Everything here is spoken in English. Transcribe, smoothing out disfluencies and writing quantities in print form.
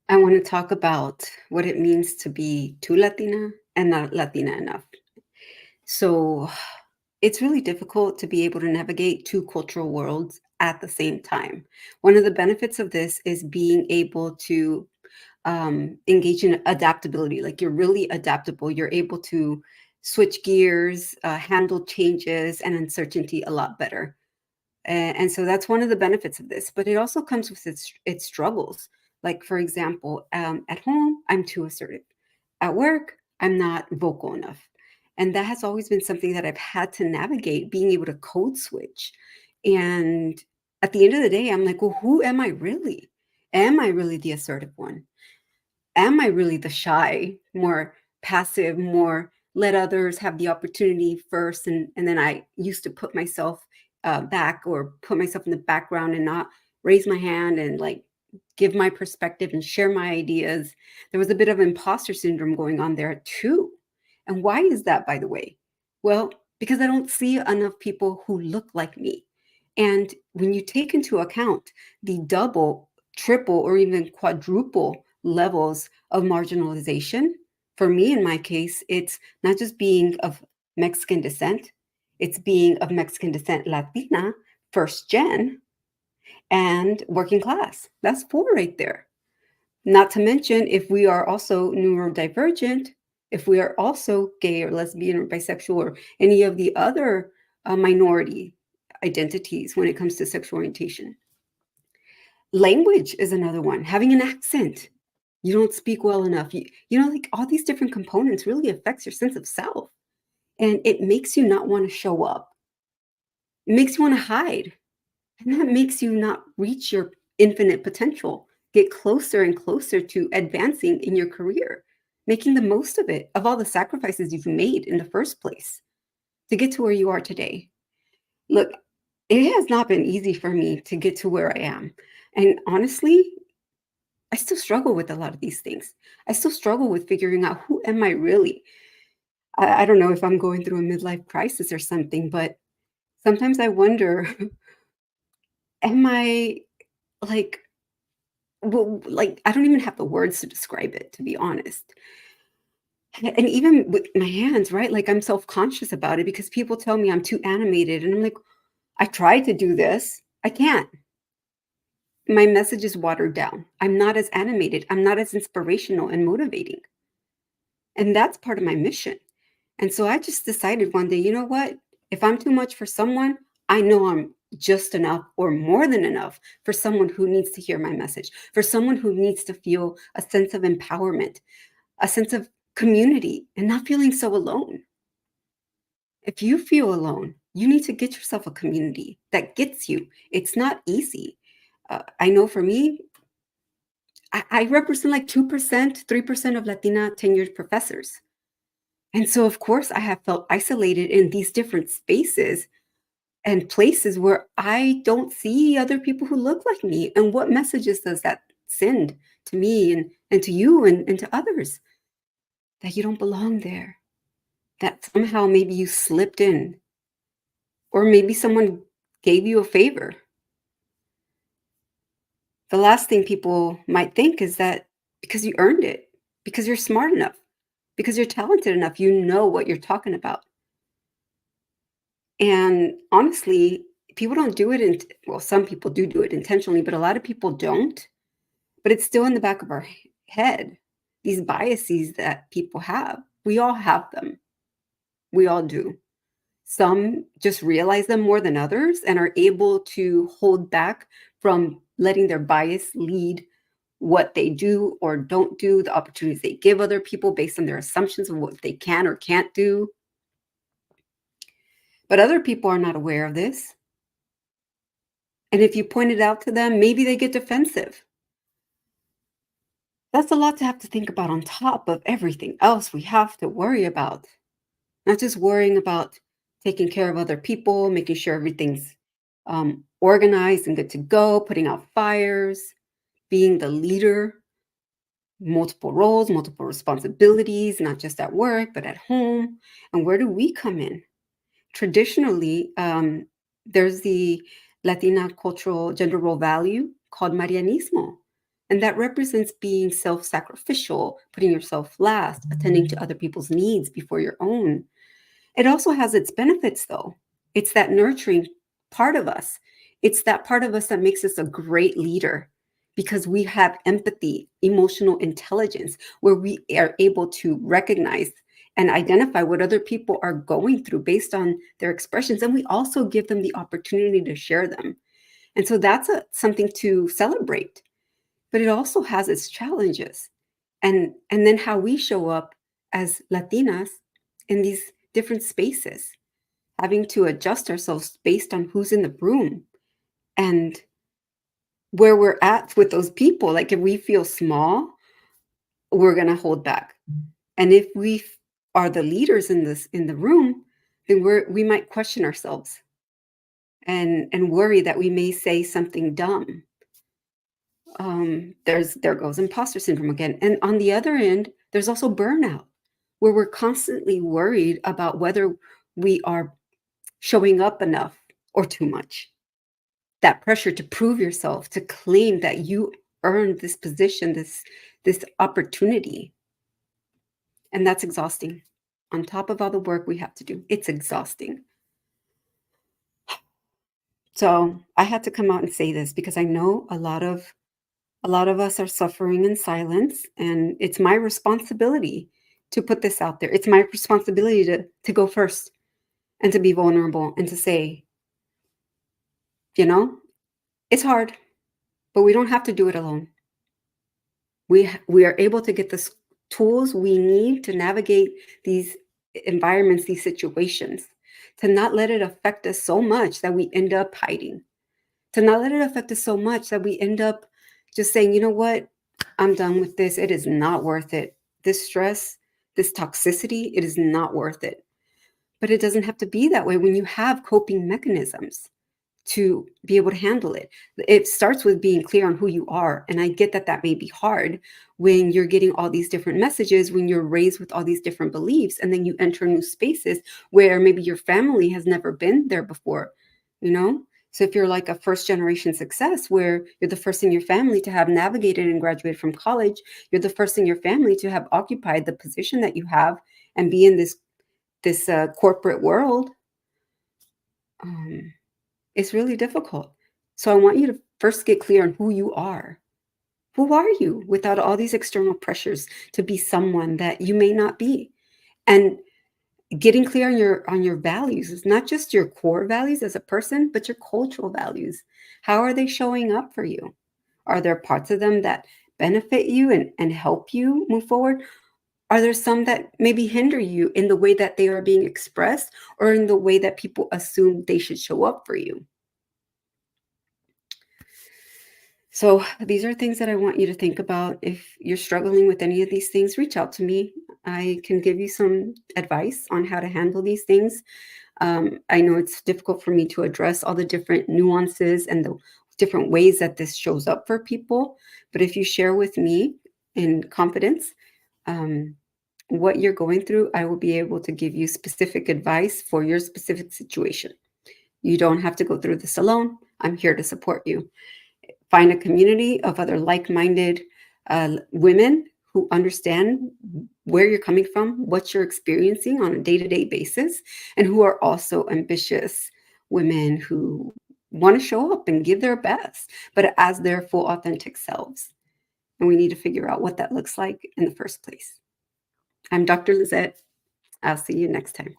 I want to talk about what it means to be too Latina and not Latina enough. So it's really difficult to be able to navigate two cultural worlds at the same time. One of the benefits of this is being able to engage in adaptability. Like you're really adaptable. You're able to switch gears, handle changes and uncertainty a lot better. And so that's one of the benefits of this, but it also comes with its struggles. Like, for example, at home, I'm too assertive. At work, I'm not vocal enough. And that has always been something that I've had to navigate, being able to code switch. And at the end of the day, I'm like, well, who am I really? Am I really the assertive one? Am I really the shy, more passive, more let others have the opportunity first? And then I used to put myself back or put myself in the background and not raise my hand and like give my perspective and share my ideas. There was a bit of imposter syndrome going on there too. And why is that, by the way? Well, because I don't see enough people who look like me. And when you take into account the double, triple, or even quadruple levels of marginalization. For me, in my case, it's not just being of Mexican descent, it's being of Mexican descent Latina, first gen, and working class. That's four right there. Not to mention, if we are also neurodivergent, if we are also gay or lesbian or bisexual or any of the other minority identities when it comes to sexual orientation. Language is another one, having an accent. You don't speak well enough. Like all these different components really affects your sense of self. And it makes you not want to show up. It makes you want to hide. And that makes you not reach your infinite potential, get closer and closer to advancing in your career, making the most of it, of all the sacrifices you've made in the first place to get to where you are today. Look, it has not been easy for me to get to where I am. And honestly, I still struggle with a lot of these things. I still struggle with figuring out who am I really? I don't know if I'm going through a midlife crisis or something, but sometimes I wonder, am I like, well, like I don't even have the words to describe it, to be honest. And even with my hands, right? Like I'm self-conscious about it because people tell me I'm too animated, and I'm like, I tried to do this. I can't. My message is watered down. I'm not as animated. I'm not as inspirational and motivating. And that's part of my mission. And so I just decided one day, you know what? If I'm too much for someone, I know I'm just enough or more than enough for someone who needs to hear my message, for someone who needs to feel a sense of empowerment, a sense of community, and not feeling so alone. If you feel alone, you need to get yourself a community that gets you. It's not easy. I know for me, I represent like 2%, 3% of Latina tenured professors. And so, of course, I have felt isolated in these different spaces and places where I don't see other people who look like me. And what messages does that send to me and to you and to others? That you don't belong there, that somehow maybe you slipped in, or maybe someone gave you a favor. The last thing people might think is that because you earned it, because you're smart enough, because you're talented enough, you know what you're talking about. And honestly, people don't do it in well, some people do it intentionally, but a lot of people don't. But it's still in the back of our head. These biases that people have, we all have them. We all do. Some just realize them more than others and are able to hold back from letting their bias lead what they do or don't do, the opportunities they give other people based on their assumptions of what they can or can't do. But other people are not aware of this. And if you point it out to them, maybe they get defensive. That's a lot to have to think about on top of everything else we have to worry about. Not just worrying about taking care of other people, making sure everything's organized and good to go, putting out fires, being the leader, multiple roles, multiple responsibilities, not just at work, but at home. And where do we come in? Traditionally, there's the Latina cultural gender role value called Marianismo. And that represents being self sacrificial, putting yourself last, attending to other people's needs before your own. It also has its benefits, though. It's that nurturing part of us. It's that part of us that makes us a great leader because we have empathy, emotional intelligence, where we are able to recognize and identify what other people are going through based on their expressions. And we also give them the opportunity to share them. And so that's something to celebrate. But it also has its challenges. And then how we show up as Latinas in these different spaces, having to adjust ourselves based on who's in the room and where we're at with those people. Like if we feel small, we're going to hold back. And if are the leaders in the room, then we might question ourselves and worry that we may say something dumb. There goes imposter syndrome again. And on the other end, there's also burnout, where we're constantly worried about whether we are showing up enough or too much. That pressure to prove yourself, to claim that you earned this position, this opportunity. And that's exhausting. On top of all the work we have to do, it's exhausting. So I had to come out and say this because I know a lot of us are suffering in silence, and it's my responsibility to put this out there. It's my responsibility to go first and to be vulnerable and to say, you know, it's hard, but we don't have to do it alone. We are able to get the tools we need to navigate these environments, these situations, to not let it affect us so much that we end up hiding, to not let it affect us so much that we end up just saying, you know what, I'm done with this. It is not worth it. This stress, this toxicity, it is not worth it. But it doesn't have to be that way when you have coping mechanisms to be able to handle it. It starts with being clear on who you are. And I get that that may be hard when you're getting all these different messages, when you're raised with all these different beliefs, and then you enter new spaces where maybe your family has never been there before, you know? So if you're like a first generation success where you're the first in your family to have navigated and graduated from college, you're the first in your family to have occupied the position that you have and be in this corporate world. Um, it's really difficult. So I want you to first get clear on who you are. Who are you without all these external pressures to be someone that you may not be? And getting clear on your values is not just your core values as a person, but your cultural values. How are they showing up for you? Are there parts of them that benefit you and help you move forward? Are there some that maybe hinder you in the way that they are being expressed or in the way that people assume they should show up for you? So these are things that I want you to think about. If you're struggling with any of these things, reach out to me. I can give you some advice on how to handle these things. I know it's difficult for me to address all the different nuances and the different ways that this shows up for people. But if you share with me in confidence um, what you're going through, I will be able to give you specific advice for your specific situation. You don't have to go through this alone. I'm here to support you. Find a community of other like-minded women who understand where you're coming from, what you're experiencing on a day-to-day basis, and who are also ambitious women who want to show up and give their best, but as their full authentic selves. And we need to figure out what that looks like in the first place. I'm Dr. Lizette. I'll see you next time.